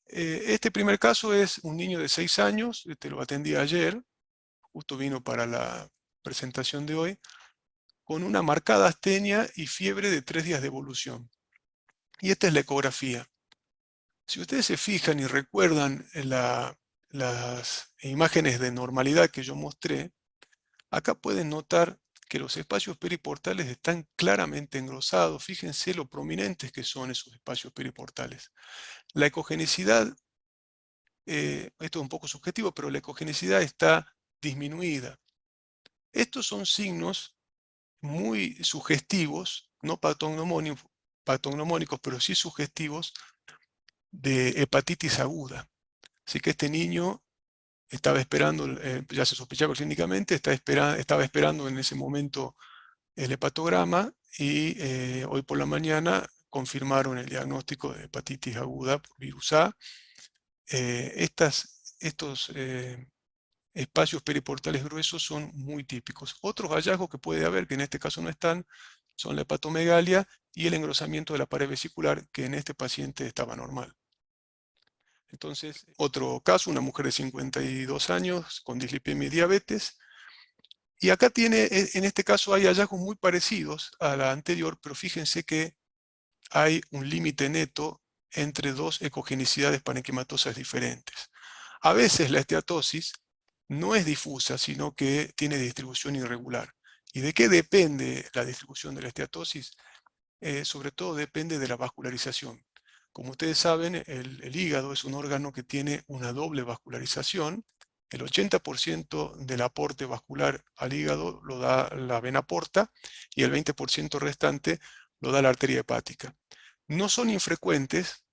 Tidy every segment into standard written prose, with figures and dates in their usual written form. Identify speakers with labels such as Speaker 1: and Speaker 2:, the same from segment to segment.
Speaker 1: Este primer caso es un niño de 6 años, lo atendí ayer, justo vino para la presentación de hoy, con una marcada astenia y fiebre de 3 días de evolución. Y esta es la ecografía. Si ustedes se fijan y recuerdan las imágenes de normalidad que yo mostré, acá pueden notar que los espacios periportales están claramente engrosados. Fíjense lo prominentes que son esos espacios periportales. La ecogenicidad, esto es un poco subjetivo, pero la ecogenicidad está disminuida. Estos son signos muy sugestivos, no patognomónicos, pero sí sugestivos de hepatitis aguda. Así que este niño estaba esperando, ya se sospechaba clínicamente, estaba esperando en ese momento el hepatograma y hoy por la mañana confirmaron el diagnóstico de hepatitis aguda por virus A. Estos espacios periportales gruesos son muy típicos. Otros hallazgos que puede haber, que en este caso no están, son la hepatomegalia y el engrosamiento de la pared vesicular, que en este paciente estaba normal. Entonces, otro caso, una mujer de 52 años con dislipemia y diabetes. Y acá en este caso hay hallazgos muy parecidos a la anterior, pero fíjense que hay un límite neto entre dos ecogenicidades parenquimatosas diferentes. A veces la esteatosis no es difusa, sino que tiene distribución irregular. ¿Y de qué depende la distribución de la esteatosis? Sobre todo depende de la vascularización. Como ustedes saben, el hígado es un órgano que tiene una doble vascularización. El 80% del aporte vascular al hígado lo da la vena porta y el 20% restante lo da la arteria hepática. No son infrecuentes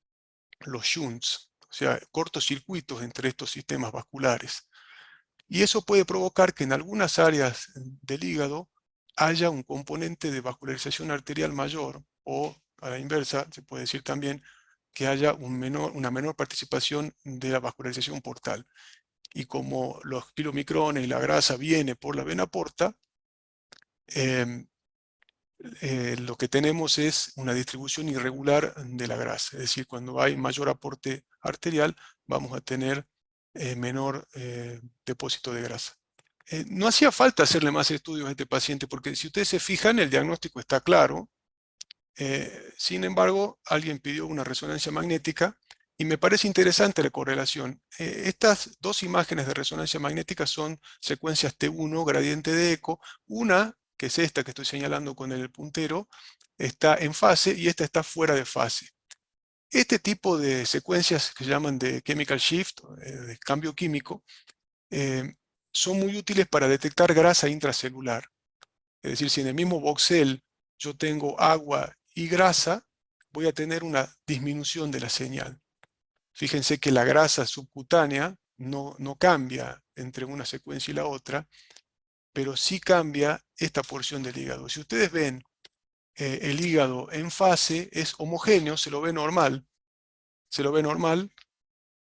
Speaker 1: los shunts, o sea, cortocircuitos entre estos sistemas vasculares. Y eso puede provocar que en algunas áreas del hígado haya un componente de vascularización arterial mayor, o a la inversa, se puede decir también que haya una menor participación de la vascularización portal. Y como los kilomicrones y la grasa viene por la vena porta, em, lo que tenemos es una distribución irregular de la grasa. Es decir, cuando hay mayor aporte arterial, vamos a tener menor depósito de grasa. No hacía falta hacerle más estudios a este paciente, porque si ustedes se fijan, el diagnóstico está claro. Sin embargo, alguien pidió una resonancia magnética y me parece interesante la correlación. Estas dos imágenes de resonancia magnética son secuencias T1, gradiente de eco. Una, que es esta que estoy señalando con el puntero, está en fase y esta está fuera de fase. Este tipo de secuencias que se llaman de chemical shift, de cambio químico, eh, son muy útiles para detectar grasa intracelular. Es decir, si en el mismo voxel yo tengo agua y grasa, voy a tener una disminución de la señal. Fíjense que la grasa subcutánea no cambia entre una secuencia y la otra, pero sí cambia esta porción del hígado. Si ustedes ven el hígado en fase, es homogéneo, se lo ve normal,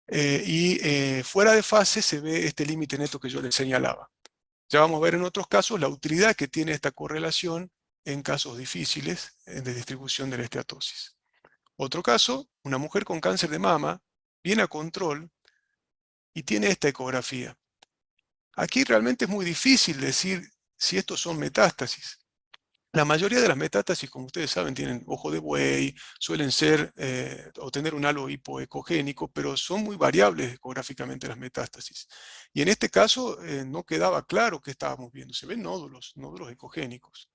Speaker 1: y fuera de fase se ve este límite neto que yo les señalaba. Ya vamos a ver en otros casos la utilidad que tiene esta correlación en casos difíciles de distribución de la esteatosis. Otro caso, una mujer con cáncer de mama, viene a control y tiene esta ecografía. Aquí realmente es muy difícil decir si estos son metástasis. La mayoría de las metástasis, como ustedes saben, tienen ojo de buey, suelen ser o tener un halo hipoecogénico, pero son muy variables ecográficamente las metástasis. Y en este caso no quedaba claro qué estábamos viendo. Se ven nódulos ecogénicos.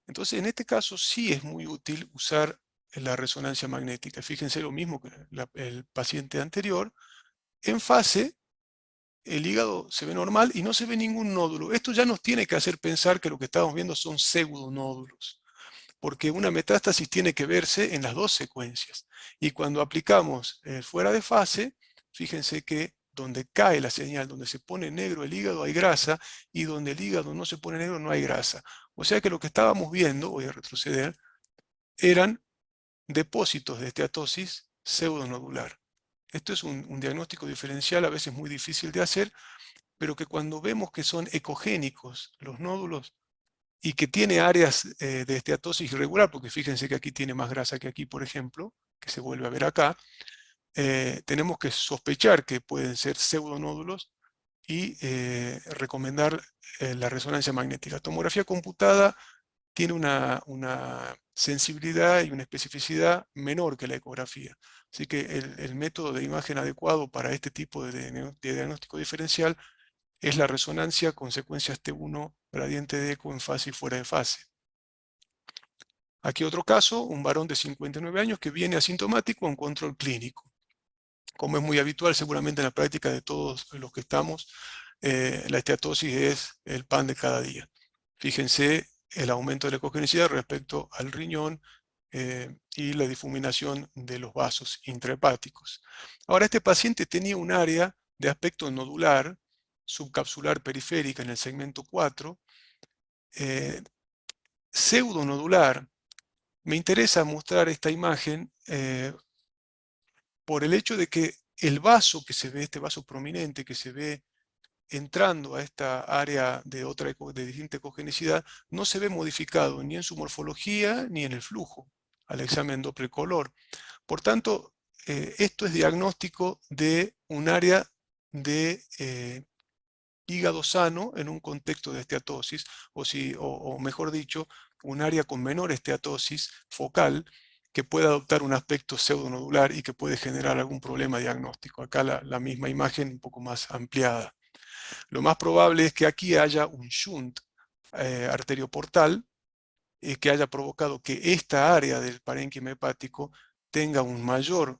Speaker 1: Entonces, en este caso sí es muy útil usar la resonancia magnética. Fíjense lo mismo que el paciente anterior. En fase, el hígado se ve normal y no se ve ningún nódulo. Esto ya nos tiene que hacer pensar que lo que estamos viendo son pseudonódulos, porque una metástasis tiene que verse en las dos secuencias. Y cuando aplicamos fuera de fase, fíjense que donde cae la señal, donde se pone negro el hígado hay grasa, y donde el hígado no se pone negro no hay grasa. O sea que lo que estábamos viendo, voy a retroceder, eran depósitos de esteatosis pseudonodular. Esto es un diagnóstico diferencial a veces muy difícil de hacer, pero que cuando vemos que son ecogénicos los nódulos y que tiene áreas de esteatosis irregular, porque fíjense que aquí tiene más grasa que aquí, por ejemplo, que se vuelve a ver acá, tenemos que sospechar que pueden ser pseudonódulos y recomendar la resonancia magnética. Tomografía computada tiene una sensibilidad y una especificidad menor que la ecografía. Así que el método de imagen adecuado para este tipo de diagnóstico diferencial es la resonancia con secuencias T1 gradiente de eco en fase y fuera de fase. Aquí otro caso, un varón de 59 años que viene asintomático a un control clínico. Como es muy habitual seguramente en la práctica de todos los que estamos, la esteatosis es el pan de cada día. Fíjense el aumento de la ecogenicidad respecto al riñón y la difuminación de los vasos intrahepáticos. Ahora, este paciente tenía un área de aspecto nodular, subcapsular periférica en el segmento 4, pseudonodular. Me interesa mostrar esta imagen por el hecho de que el vaso que se ve, este vaso prominente que se ve entrando a esta área de distinta ecogenicidad, no se ve modificado ni en su morfología ni en el flujo al examen Doppler color. Por tanto, esto es diagnóstico de un área de hígado sano en un contexto de esteatosis, o mejor dicho, un área con menor esteatosis focal que puede adoptar un aspecto pseudonodular y que puede generar algún problema diagnóstico. Acá la misma imagen un poco más ampliada. Lo más probable es que aquí haya un shunt arterioportal que haya provocado que esta área del parénquima hepático tenga un mayor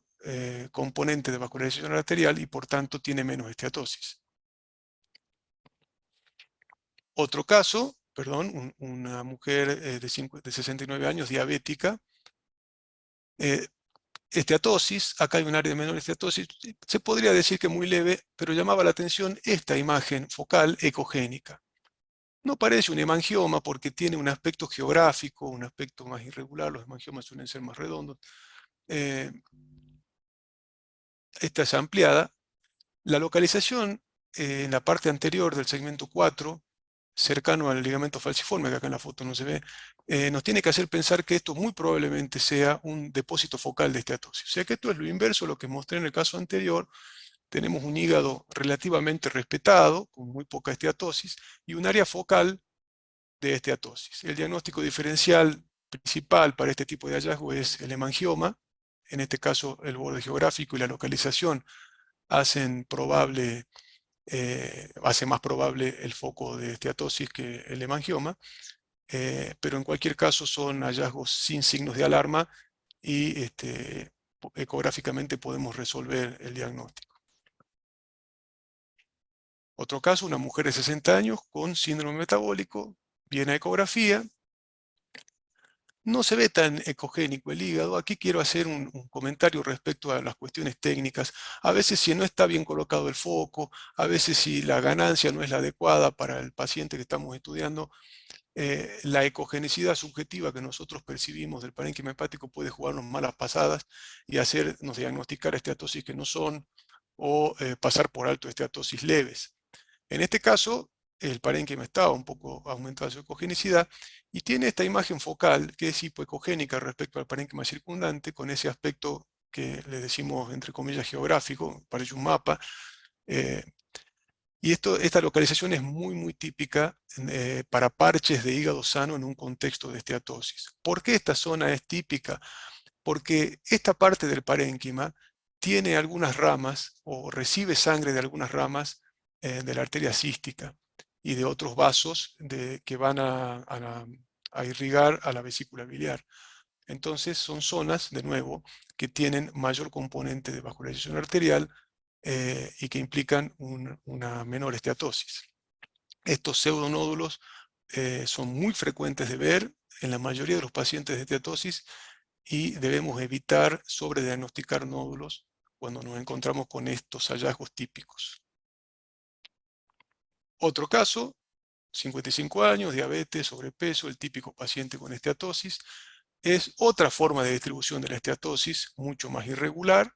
Speaker 1: componente de vascularización arterial y por tanto tiene menos esteatosis. Otro caso, perdón, una mujer de 69 años, diabética, esteatosis, acá hay un área de menor esteatosis, se podría decir que muy leve, pero llamaba la atención esta imagen focal ecogénica. No parece un hemangioma porque tiene un aspecto geográfico, un aspecto más irregular, los hemangiomas suelen ser más redondos. Esta es ampliada. La localización en la parte anterior del segmento 4, cercano al ligamento falciforme, que acá en la foto no se ve, nos tiene que hacer pensar que esto muy probablemente sea un depósito focal de esteatosis. O sea que esto es lo inverso a lo que mostré en el caso anterior. Tenemos un hígado relativamente respetado, con muy poca esteatosis, y un área focal de esteatosis. El diagnóstico diferencial principal para este tipo de hallazgo es el hemangioma. En este caso, el borde geográfico y la localización hacen hace más probable el foco de esteatosis que el hemangioma, pero en cualquier caso son hallazgos sin signos de alarma y ecográficamente podemos resolver el diagnóstico. Otro caso, una mujer de 60 años con síndrome metabólico, viene a ecografía, no se ve tan ecogénico el hígado. Aquí quiero hacer un comentario respecto a las cuestiones técnicas. A veces si no está bien colocado el foco, a veces si la ganancia no es la adecuada para el paciente que estamos estudiando, la ecogenicidad subjetiva que nosotros percibimos del parénquima hepático puede jugarnos malas pasadas y hacernos diagnosticar esteatosis que no son o pasar por alto esteatosis leves. En este caso, el parénquima estaba un poco aumentada su ecogenicidad y tiene esta imagen focal que es hipoecogénica respecto al parénquima circundante, con ese aspecto que le decimos entre comillas geográfico, parece un mapa. eh, y esta localización es muy típica para parches de hígado sano en un contexto de esteatosis. ¿Por qué esta zona es típica? Porque esta parte del parénquima tiene algunas ramas o recibe sangre de algunas ramas de la arteria cística y de otros vasos que van a irrigar a la vesícula biliar. Entonces son zonas, de nuevo, que tienen mayor componente de vascularización arterial y que implican una menor esteatosis. Estos pseudonódulos son muy frecuentes de ver en la mayoría de los pacientes de esteatosis y debemos evitar sobrediagnosticar nódulos cuando nos encontramos con estos hallazgos típicos. Otro caso, 55 años, diabetes, sobrepeso, el típico paciente con esteatosis. Es otra forma de distribución de la esteatosis, mucho más irregular.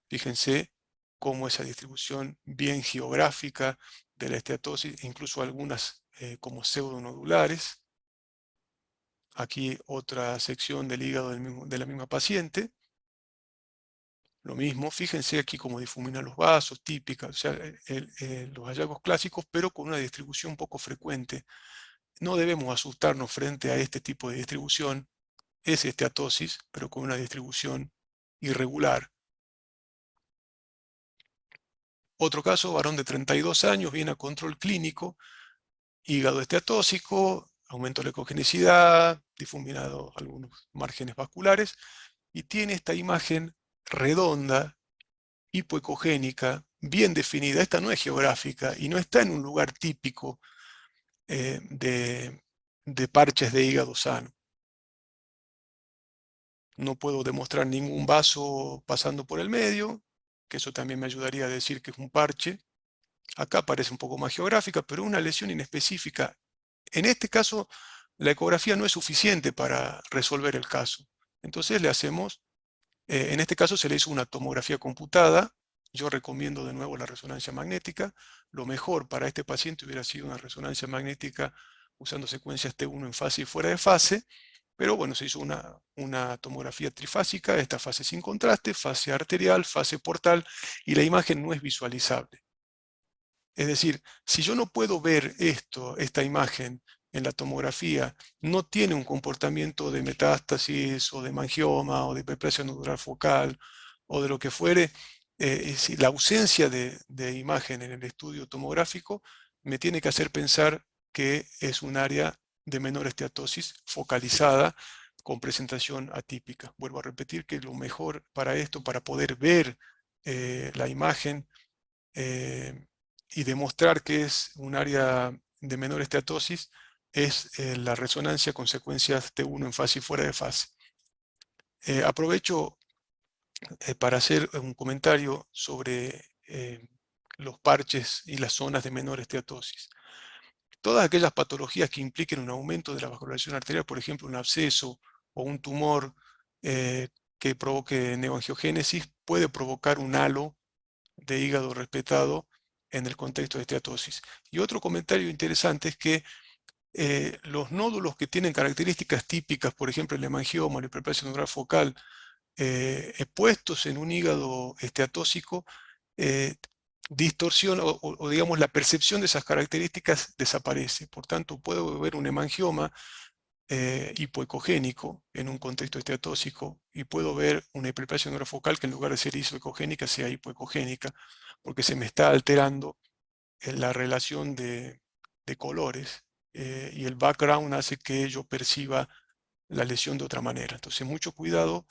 Speaker 1: Fíjense cómo esa distribución bien geográfica de la esteatosis, incluso algunas como pseudonodulares. Aquí otra sección del hígado de la misma paciente. Lo mismo, fíjense aquí cómo difuminan los vasos, típica, o sea, los hallazgos clásicos, pero con una distribución poco frecuente. No debemos asustarnos frente a este tipo de distribución. Es esteatosis, pero con una distribución irregular. Otro caso, varón de 32 años, viene a control clínico, hígado esteatóxico, aumento de la ecogenicidad, difuminado algunos márgenes vasculares, y tiene esta imagen redonda, hipoecogénica, bien definida. Esta no es geográfica y no está en un lugar típico de parches de hígado sano. No puedo demostrar ningún vaso pasando por el medio, que eso también me ayudaría a decir que es un parche. Acá parece un poco más geográfica, pero una lesión inespecífica. En este caso, la ecografía no es suficiente para resolver el caso. Entonces le hacemos, en este caso se le hizo una tomografía computada. Yo recomiendo de nuevo la resonancia magnética. Lo mejor para este paciente hubiera sido una resonancia magnética usando secuencias T1 en fase y fuera de fase. Pero bueno, se hizo una tomografía trifásica, esta fase sin contraste, fase arterial, fase portal, y la imagen no es visualizable. Es decir, si yo no puedo ver esta imagen en la tomografía, no tiene un comportamiento de metástasis o de hemangioma o de hiperplasia nodular focal o de lo que fuere, es decir, la ausencia de imagen en el estudio tomográfico me tiene que hacer pensar que es un área de menor esteatosis focalizada con presentación atípica. Vuelvo a repetir que lo mejor para esto, para poder ver la imagen, eh, y demostrar que es un área de menor esteatosis, es la resonancia con secuencias T1 en fase y fuera de fase. Aprovecho para hacer un comentario sobre los parches y las zonas de menor esteatosis. Todas aquellas patologías que impliquen un aumento de la vascularización arterial, por ejemplo, un absceso o un tumor que provoque neoangiogénesis, puede provocar un halo de hígado respetado en el contexto de esteatosis. Y otro comentario interesante es que los nódulos que tienen características típicas, por ejemplo el hemangioma, la hiperplasia nodular focal, puestos en un hígado esteatóxico, eh, distorsiona o digamos la percepción de esas características desaparece. Por tanto, puedo ver un hemangioma hipoecogénico en un contexto esteatóxico y puedo ver una hiperplasia neurofocal que en lugar de ser isoecogénica sea hipoecogénica, porque se me está alterando la relación de colores y el background hace que yo perciba la lesión de otra manera. Entonces, mucho cuidado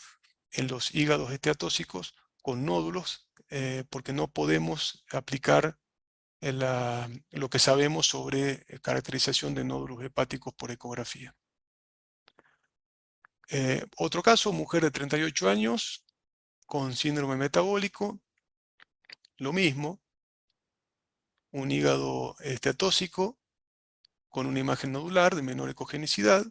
Speaker 1: en los hígados esteatóxicos con nódulos, porque no podemos aplicar lo que sabemos sobre caracterización de nódulos hepáticos por ecografía. Otro caso, mujer de 38 años con síndrome metabólico, lo mismo, un hígado esteatóxico con una imagen nodular de menor ecogenicidad.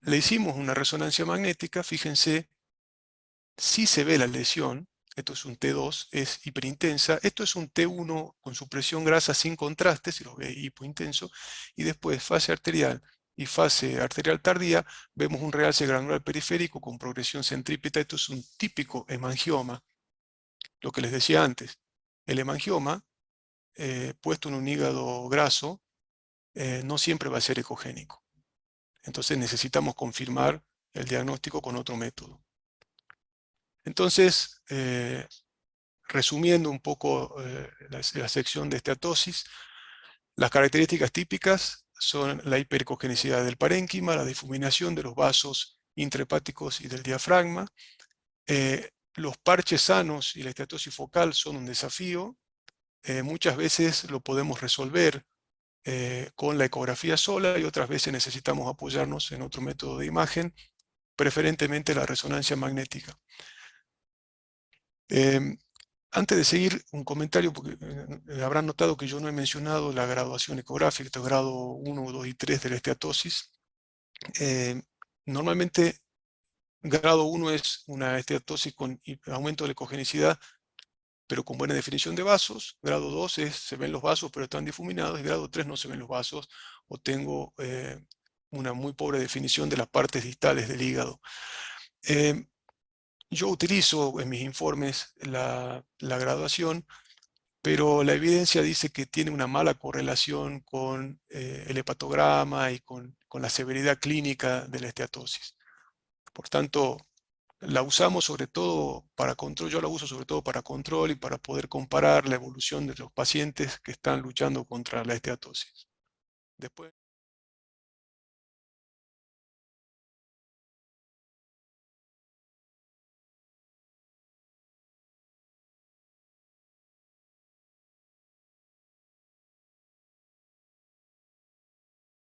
Speaker 1: Le hicimos una resonancia magnética, fíjense, si se ve la lesión, esto es un T2, es hiperintensa, esto es un T1 con supresión grasa sin contraste, si lo ve hipointenso, y después fase arterial y fase arterial tardía, vemos un realce granular periférico con progresión centrípeta. Esto es un típico hemangioma, lo que les decía antes. El hemangioma, puesto en un hígado graso, no siempre va a ser ecogénico. Entonces necesitamos confirmar el diagnóstico con otro método. Entonces, resumiendo un poco la sección de esteatosis, las características típicas son la hipercogenicidad del parénquima, la difuminación de los vasos intrahepáticos y del diafragma. Los parches sanos y la esteatosis focal son un desafío. Muchas veces lo podemos resolver con la ecografía sola y otras veces necesitamos apoyarnos en otro método de imagen, preferentemente la resonancia magnética. Antes de seguir, un comentario, porque habrán notado que yo no he mencionado la graduación ecográfica, este grado 1, 2 y 3 de la esteatosis. Normalmente, grado 1 es una esteatosis con aumento de la ecogenicidad, pero con buena definición de vasos. Grado 2 es, se ven los vasos, pero están difuminados. Y grado 3 no se ven los vasos, o tengo una muy pobre definición de las partes distales del hígado. Yo utilizo en mis informes la graduación, pero la evidencia dice que tiene una mala correlación con el hepatograma y con la severidad clínica de la esteatosis. Por tanto, la usamos sobre todo para control, yo la uso sobre todo para control y para poder comparar la evolución de los pacientes que están luchando contra la esteatosis. Después